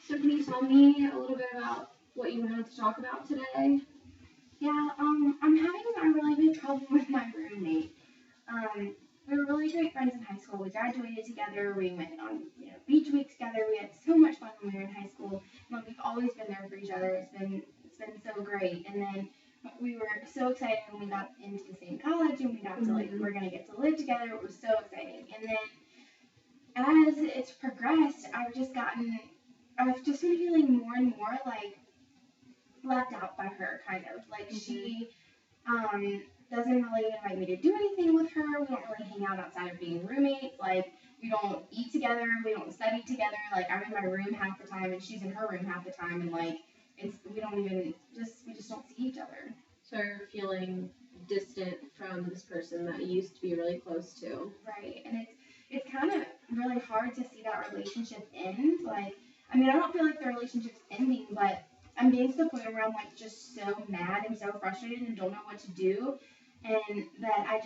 So can you tell me a little bit about what you wanted to talk about today? Yeah, I'm having a really big problem with my roommate. We were really great friends in high school. We graduated together. We went on, beach weeks together. We had so much fun when we were in high school. And we've always been there for each other. It's been so great. And then we were so excited when we got into the same college and we got to we're gonna get to live together. It was so exciting. And then as it's progressed, I've just been feeling more and more like left out by her, kind of. Like she doesn't really invite me to do anything with her. We don't really hang out outside of being roommates. Like we don't eat together. We don't study together. Like I'm in my room half the time and she's in her room half the time. And like we just don't see each other. So you're feeling distant from this person that you used to be really close to. Right, and it's kind of really hard to see that relationship end. Like, I mean, I don't feel like the relationship's ending, but I'm getting to the point where I'm like just so mad and so frustrated and don't know what to do, and that I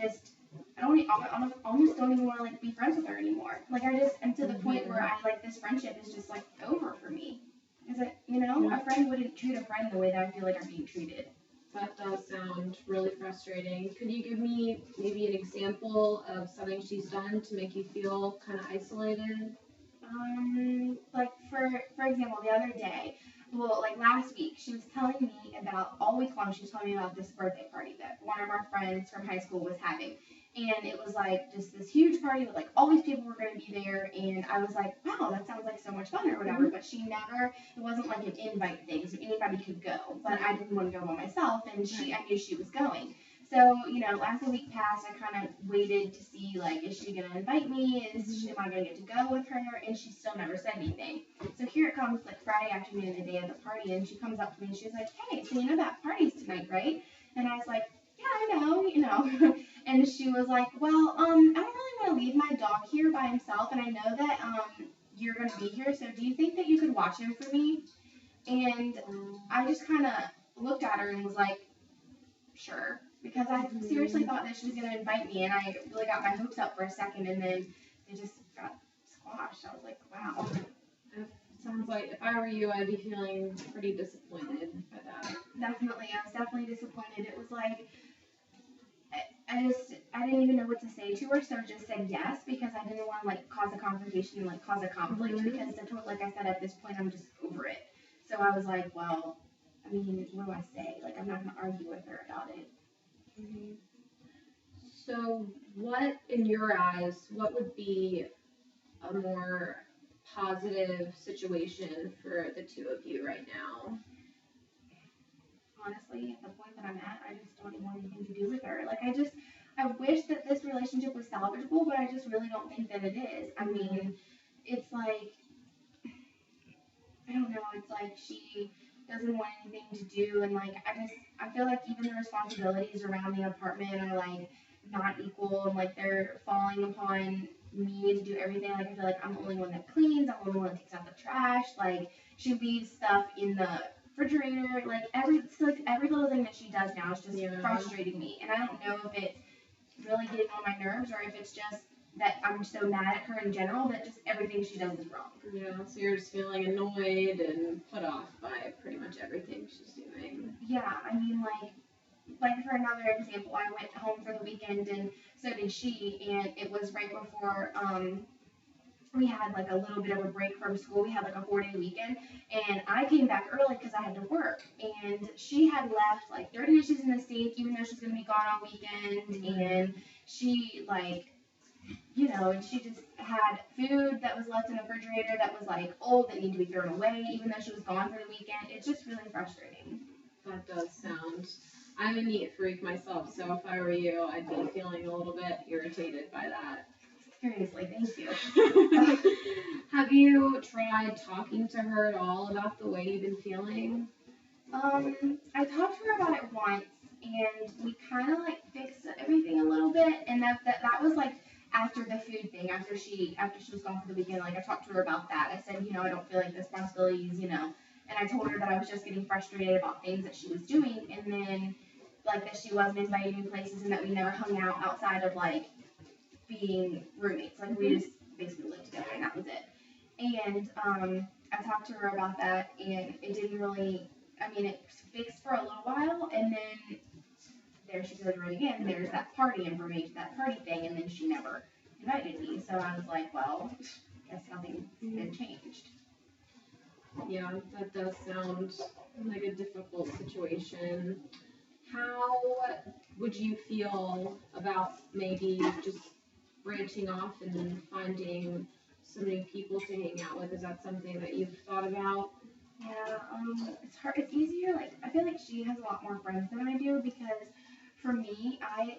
almost don't even want to like be friends with her anymore. Like I'm to the point where this friendship is just like over for me. Is it, a friend wouldn't treat a friend the way that I feel like I'm being treated. That does sound really frustrating. Could you give me maybe an example of something she's done to make you feel kind of isolated? Like for example, the other day, like last week, she was telling me about, all week long, she was telling me about this birthday party that one of our friends from high school was having. And it was like just this huge party with like all these people were going to be there. And I was like, wow, that sounds like so much fun or whatever. But it wasn't like an invite thing, so anybody could go. But I didn't want to go by myself, and I knew she was going. So, as the week passed, I kind of waited to see, like, is she going to invite me? Am I going to get to go with her? And she still never said anything. So here it comes, like, Friday afternoon, the day of the party, and she comes up to me and she's like, hey, so that party's tonight, right? And I was like, yeah, I know. And she was like, well, I don't really want to leave my dog here by himself, and I know that you're going to be here, so do you think that you could watch him for me? And I just kind of looked at her and was like, sure. Because I seriously thought that she was going to invite me, and I really got my hopes up for a second, and then it just got squashed. I was like, wow. It sounds like if I were you, I'd be feeling pretty disappointed by that. Definitely. I was definitely disappointed. It was like, I didn't even know what to say to her, so I just said yes, because I didn't want to, like, cause a confrontation and, like, cause a conflict, because like I said, at this point, I'm just over it. So I was like, well, I mean, what do I say? Like, I'm not going to argue with her about it. So what, in your eyes, what would be a more positive situation for the two of you right now? Honestly, at the point that I'm at, I just don't even want anything to do with her. Like, I wish that this relationship was salvageable, but I just really don't think that it is. I mean, it's like, I don't know, it's like she doesn't want anything to do, and like I feel like even the responsibilities around the apartment are like not equal, and like they're falling upon me to do everything. Like I feel like I'm the only one that cleans, I'm the only one that takes out the trash. Like she leaves stuff in the refrigerator, like every little thing that she does now is just frustrating me, and I don't know if it's really getting on my nerves or if it's just that I'm so mad at her in general that just everything she does is wrong. Yeah, so you're just feeling annoyed and put off by pretty much everything she's doing. Yeah, I mean, like for another example, I went home for the weekend and so did she, and it was right before we had like a little bit of a break from school. We had like a 4-day weekend, and I came back early because I had to work, and she had left like dirty dishes in the sink even though she's going to be gone all weekend, and she and she just had food that was left in the refrigerator that was like old that needed to be thrown away even though she was gone for the weekend. It's just really frustrating. That does sound, I'm a neat freak myself, so if I were you, I'd be feeling a little bit irritated by that. Seriously, thank you. Have you tried talking to her at all about the way you've been feeling? I talked to her about it once, and we kind of like fixed everything a little bit, and that was like after the food thing, after she was gone for the weekend. Like I talked to her about that. I said, I don't feel like the responsibilities, and I told her that I was just getting frustrated about things that she was doing, and then like that she wasn't inviting me places, and that we never hung out outside of like being roommates. Like we just basically lived together, and that was it. And I talked to her about that, and it didn't really. I mean, it fixed for a little while, and then there she goes right again. There's that party information, that party thing, and then she never invited me. So I was like, well, guess nothing's been changed. Yeah, that does sound like a difficult situation. How would you feel about maybe just branching off and then finding some new people to hang out with? Is that something that you've thought about? Yeah, it's hard. It's easier. Like, I feel like she has a lot more friends than I do because for me, I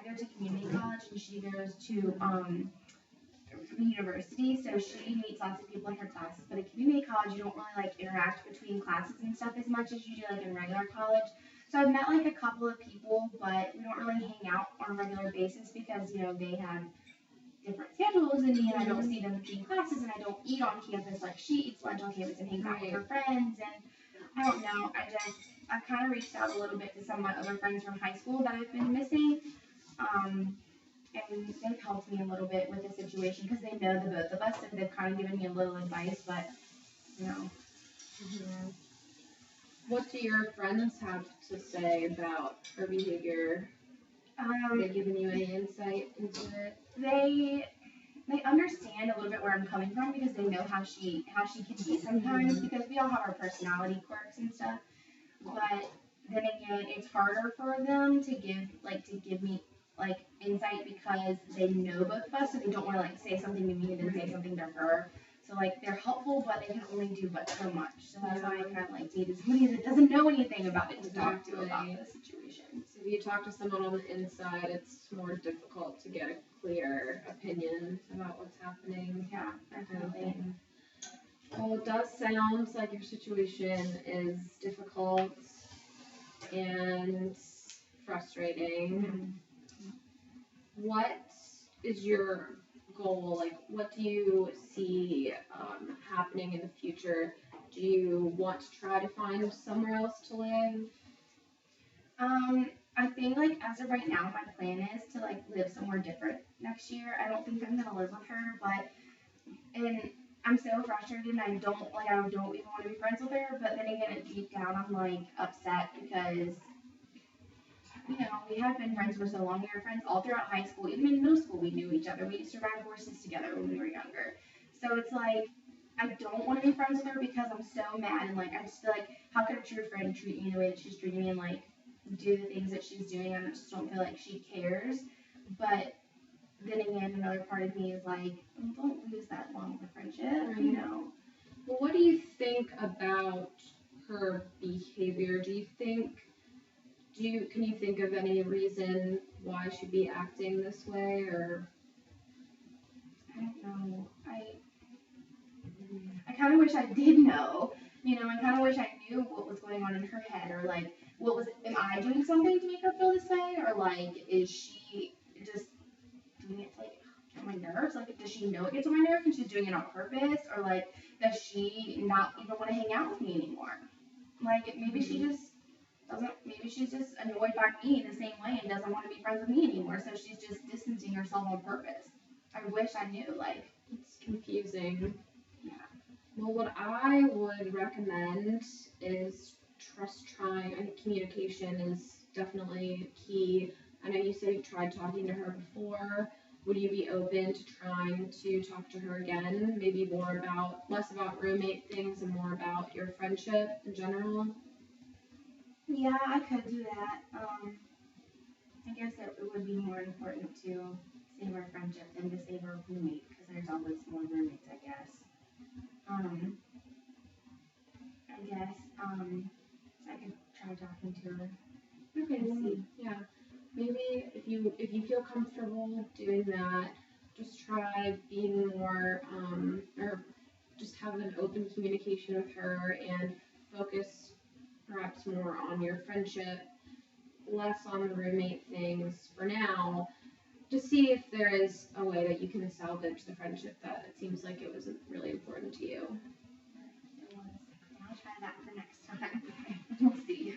go to community college and she goes to the university, so she meets lots of people in her classes. But at community college, you don't really like interact between classes and stuff as much as you do like in regular college. So I've met like a couple of people, but we don't really hang out on a regular basis because they have different schedules than me, and I don't see them between classes, and I don't eat on campus like she eats lunch on campus and hangs out with her friends. And I don't know. I kind of reached out a little bit to some of my other friends from high school that I've been missing. And they've helped me a little bit with the situation because they know the both of us, and they've kind of given me a little advice, but, Mm-hmm. What do your friends have to say about her behavior? Have they given you any insight into it? They understand a little bit where I'm coming from because they know how she can be sometimes because we all have our personality quirks and stuff. But then again, it's harder for them to give me insight because they know both of us, so they don't want to say something to me and then say something to her. So they're helpful, but they can only do but so much. So that's why I kind of needed somebody that doesn't know anything about it to talk to about the situation. So if you talk to someone on the inside, it's more difficult to get a clear opinion about what's happening. Yeah, definitely. Well, it does sound like your situation is difficult and frustrating. What is your goal? What do you see happening in the future? Do you want to try to find somewhere else to live? I think as of right now, my plan is to live somewhere different next year. I don't think I'm gonna live with her, and I'm so frustrated, and I don't even want to be friends with her. But then again, deep down, I'm upset because we have been friends for so long. We were friends all throughout high school. Even in middle school, we knew each other. We used to ride horses together when we were younger. So it's I don't want to be friends with her because I'm so mad, and I just feel how could a true friend treat me the way that she's treating me and do the things that she's doing? I just don't feel like she cares. But then again, another part of me is don't lose that long of a friendship, Well, what do you think about her behavior? Can you think of any reason why she'd be acting this way, or? I don't know. I kind of wish I did know. I kind of wish I knew what was going on in her head, or am I doing something to make her feel this way, or is she just doing it to get on my nerves? Does she know it gets on my nerves and she's doing it on purpose, or does she not even want to hang out with me anymore? Maybe she just doesn't. Maybe she's just annoyed by me in the same way and doesn't want to be friends with me anymore. So she's just distancing herself on purpose. I wish I knew. It's confusing. Yeah. Well, what I would recommend is trying. I think communication is definitely key. I know you said you tried talking to her before. Would you be open to trying to talk to her again? Maybe less about roommate things and more about your friendship in general? Yeah, I could do that. I guess it would be more important to save our friendship than to save our roommate, because there's always more roommates, I guess. I could try talking to her. Okay, See. yeah. Maybe if you feel comfortable doing that, just try being more, or just have an open communication with her and focus perhaps more on your friendship, less on the roommate things for now, to see if there is a way that you can salvage the friendship that it seems like it wasn't really important to you. I'll try that for next time. We'll see.